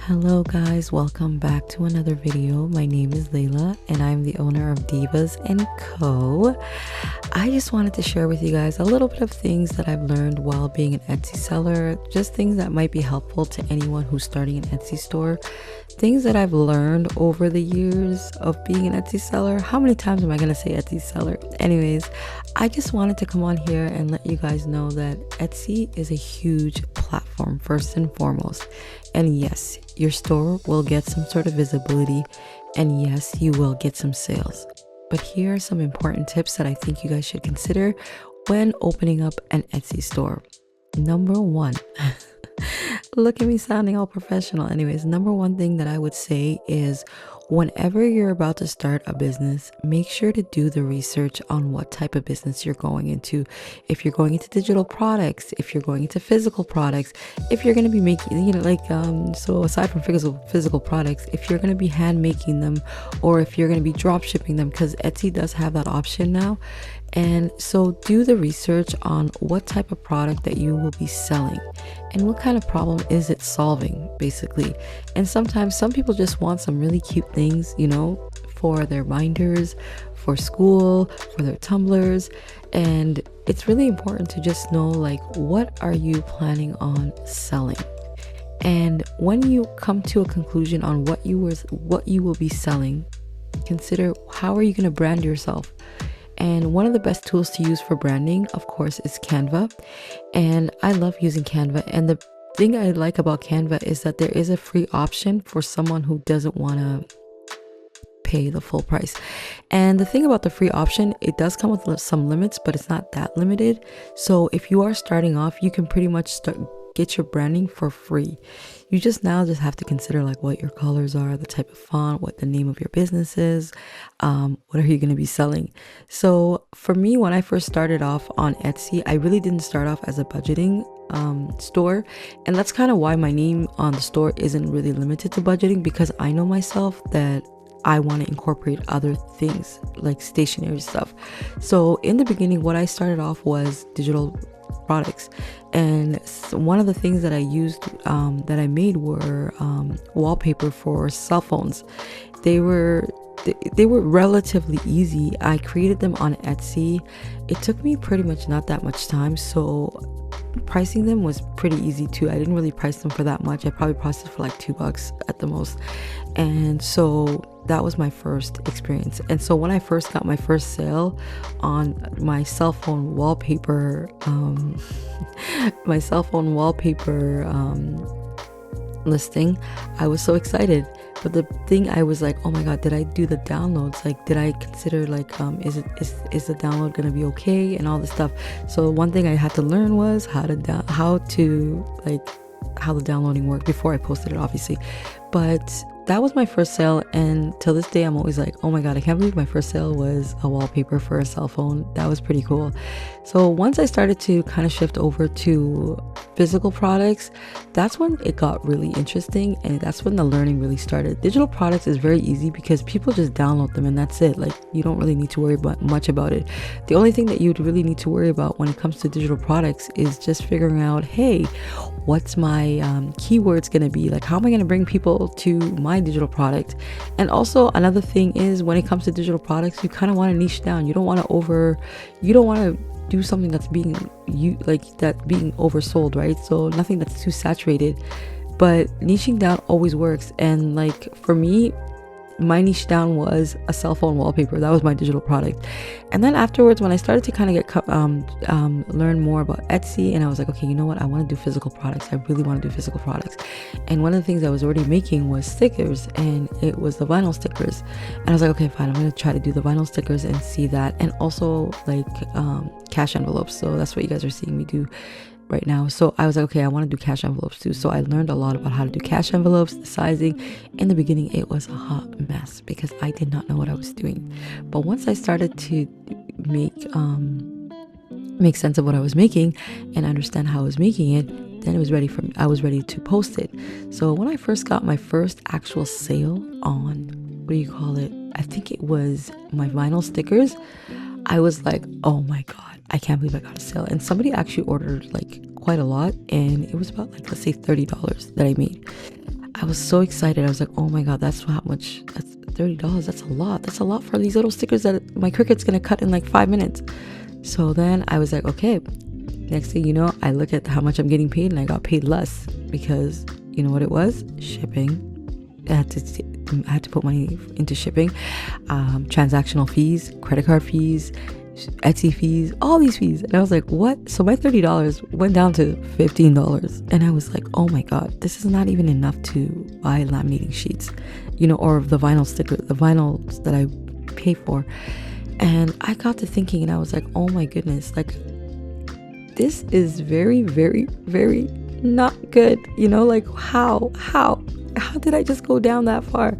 Hello guys, welcome back to another video. My name is Layla and I'm the owner of Divas & Co. I just wanted to share with you guys a little bit of things that I've learned while being an Etsy seller, just things that might be helpful to anyone who's starting an Etsy store, things that I've learned over the years of being an Etsy seller. How many times am I going to say Etsy seller? Anyways, I just wanted to come on here and let you guys know that Etsy is a huge platform first and foremost. And yes, your store will get some sort of visibility, and yes, you will get some sales. But here are some important tips that I think you guys should consider when opening up an Etsy store. Number one, look at me sounding all professional. Anyways, number one thing that I would say is whenever you're about to start a business, make sure to do the research on what type of business you're going into. If you're going into digital products, if you're going into physical products, if you're going to be making, so aside from physical products, if you're going to be hand making them, or if you're going to be drop shipping them, because Etsy does have that option now. And so do the research on what type of product that you will be selling and what kind of problem is it solving, basically. And sometimes some people just want some really cute things, for their binders, for school, for their tumblers. And it's really important to just know, what are you planning on selling? And when you come to a conclusion on what you will be selling, consider how are you going to brand yourself? And one of the best tools to use for branding, of course, is Canva. And I love using Canva. And the thing I like about Canva is that there is a free option for someone who doesn't want to pay the full price. And the thing about the free option, it does come with some limits, but it's not that limited. So if you are starting off, you can pretty much get your branding for free. You just have to consider what your colors are, the type of font, what the name of your business is, what are you going to be selling. So for me, when I first started off on Etsy, I really didn't start off as a budgeting store, and that's kind of why my name on the store isn't really limited to budgeting, because I know myself that I want to incorporate other things like stationery stuff. So in the beginning, what I started off was digital products, and one of the things that I used that I made were wallpaper for cell phones. They were relatively easy. I created them on Etsy. It took me pretty much not that much time, so pricing them was pretty easy too. I didn't really price them for that much. I probably priced it for $2 at the most. And so that was my first experience. And so when I first got my first sale on my cell phone wallpaper, listing, I was so excited. But the thing, I was like, oh my god, did I do the downloads? Did I consider is the download gonna be okay and all this stuff? So one thing I had to learn was how the downloading worked before I posted it, obviously. But that was my first sale, and till this day I'm always like, oh my god, I can't believe my first sale was a wallpaper for a cell phone. That was pretty cool. So once I started to kind of shift over to physical products, that's when it got really interesting, and that's when the learning really started. Digital products is very easy because people just download them and that's it. You don't really need to worry much about it. The only thing that you'd really need to worry about when it comes to digital products is just figuring out, hey, what's my keywords gonna be? How am I gonna bring people to my digital product? And also another thing is, when it comes to digital products, you kind of want to niche down. You don't want to do something that's being oversold, right? So nothing that's too saturated, but niching down always works. And for me, my niche down was a cell phone wallpaper. That was my digital product. And then afterwards, when I started to kind of learn more about Etsy, and I was like, okay, you know what? I want to do physical products. I really want to do physical products. And one of the things I was already making was stickers, and it was the vinyl stickers. And I was like, okay, fine, I'm going to try to do the vinyl stickers and see that. And also cash envelopes. So that's what you guys are seeing me do right now. So I was like, okay, I want to do cash envelopes too. So I learned a lot about how to do cash envelopes, the sizing. In the beginning, it was a hot mess because I did not know what I was doing. But once I started to make sense of what I was making and understand how I was making it, then I was ready to post it. So when I first got my first actual sale on, what do you call it? I think it was my vinyl stickers. I was like, oh my god, I can't believe I got a sale. And somebody actually ordered quite a lot, and it was about let's say $30 that I made. I was so excited. I was like, oh my God, that's how much, that's $30. That's a lot. That's a lot for these little stickers that my Cricut's gonna cut in like 5 minutes. So then I was like, okay, next thing you know, I look at how much I'm getting paid and I got paid less because you know what it was? Shipping. I had to put money into shipping, transactional fees, credit card fees, Etsy fees, all these fees. And I was like, what? So my $30 went down to $15. And I was like, oh my God, this is not even enough to buy laminating sheets, you know, or the vinyl sticker, the vinyls that I pay for. And I got to thinking and I was like, oh my goodness, like this is very, very, very not good. You know, like how did I just go down that far?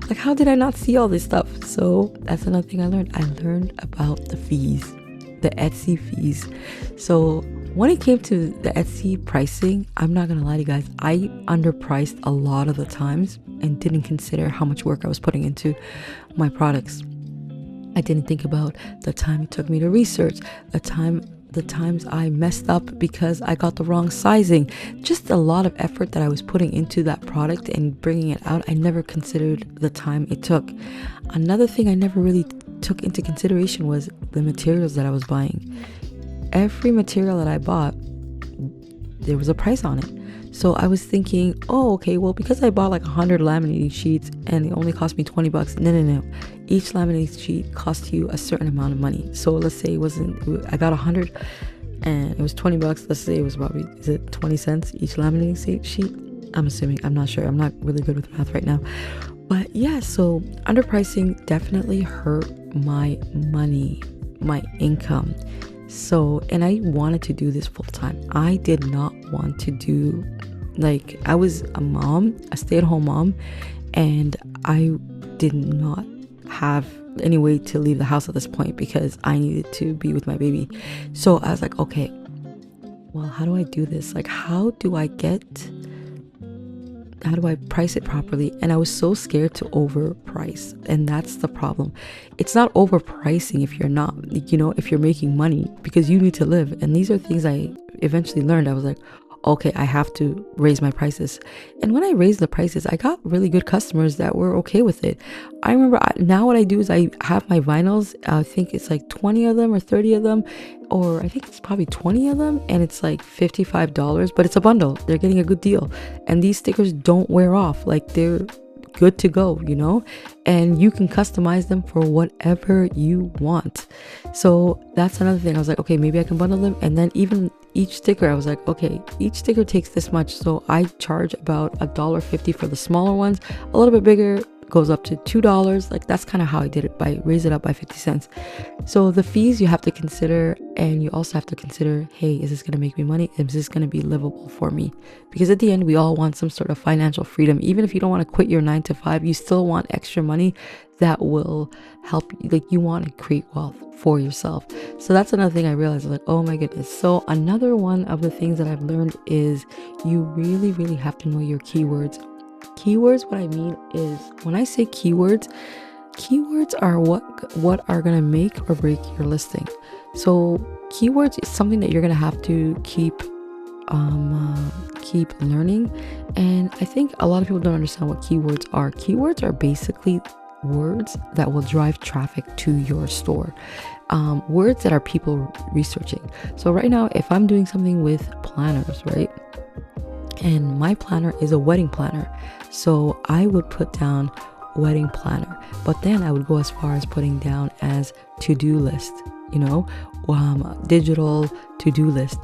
Like, how did I not see all this stuff? So that's another thing I learned. I learned about the fees, the Etsy fees. So when it came to the Etsy pricing, I'm not gonna lie to you guys, I underpriced a lot of the times and didn't consider how much work I was putting into my products. I didn't think about the time it took me to research, the times I messed up because I got the wrong sizing, just a lot of effort that I was putting into that product and bringing it out. I never considered the time it took. Another thing I never really took into consideration was the materials that I was buying. Every material that I bought, there was a price on it. So I was thinking, oh, okay, well, because I bought like 100 laminating sheets and it only cost me $20. No. Each laminating sheet cost you a certain amount of money. So let's say I got 100 and it was $20. Let's say it was probably, is it 20 cents each laminating sheet? I'm assuming, I'm not sure. I'm not really good with math right now. But yeah, so underpricing definitely hurt my money, my income. So, and I wanted to do this full time. I did not want to do, like, I was a mom, a stay-at-home mom, and I did not have any way to leave the house at this point because I needed to be with my baby. So I was like, okay, well, how do I do this? Like, how do I price it properly? And I was so scared to overprice. And that's the problem. It's not overpricing if you're not, you know, if you're making money, because you need to live. And these are things I eventually learned. I was like, okay, I have to raise my prices. And when I raised the prices, I got really good customers that were okay with it. I remember now what I do is I have my vinyls. I think it's like 20 of them or 30 of them, or I think it's probably 20 of them, and it's like $55, but it's a bundle. They're getting a good deal. And these stickers don't wear off. Like, they're good to go, you know, and you can customize them for whatever you want. So that's another thing. I was like, okay, maybe I can bundle them. And then even each sticker, I was like, okay, each sticker takes this much, so I charge about $1.50 for the smaller ones. A little bit bigger goes up to $2. Like, that's kind of how I did it, by raise it up by 50 cents. So the fees you have to consider, and you also have to consider, hey, is this going to make me money? Is this going to be livable for me? Because at the end, we all want some sort of financial freedom. Even if you don't want to quit your 9 to 5, you still want extra money that will help you. Like, you want to create wealth for yourself. So that's another thing I realized. Like, oh my goodness. So another one of the things that I've learned is you really, really have to know your keywords. Keywords, what I mean is, when I say keywords are what are going to make or break your listing. So keywords is something that you're going to have to keep learning. And I think a lot of people don't understand what keywords are. Keywords are basically words that will drive traffic to your store. Words that are people researching. So right now, if I'm doing something with planners, right? And my planner is a wedding planner. So I would put down wedding planner, but then I would go as far as putting down as to-do list, you know, digital to-do list,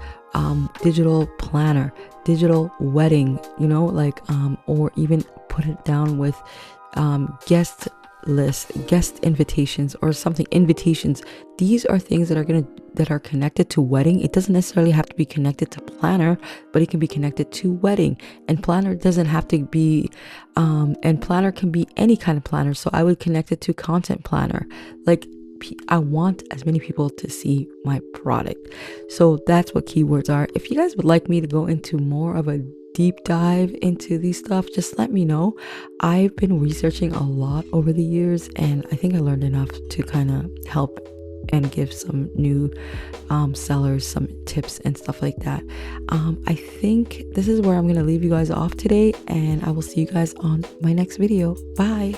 digital planner, digital wedding, you know, like, or even put it down with guest list, guest invitations, or something, invitations. These are things that are connected to wedding. It doesn't necessarily have to be connected to planner, but it can be connected to wedding. And planner doesn't have to be and planner can be any kind of planner. So I would connect it to content planner. Like, I want as many people to see my product. So that's what keywords are. If you guys would like me to go into more of a deep dive into these stuff, just let me know. I've been researching a lot over the years, and I think I learned enough to kind of help and give some new sellers some tips and stuff like that. I think this is where I'm going to leave you guys off today, and I will see you guys on my next video. Bye.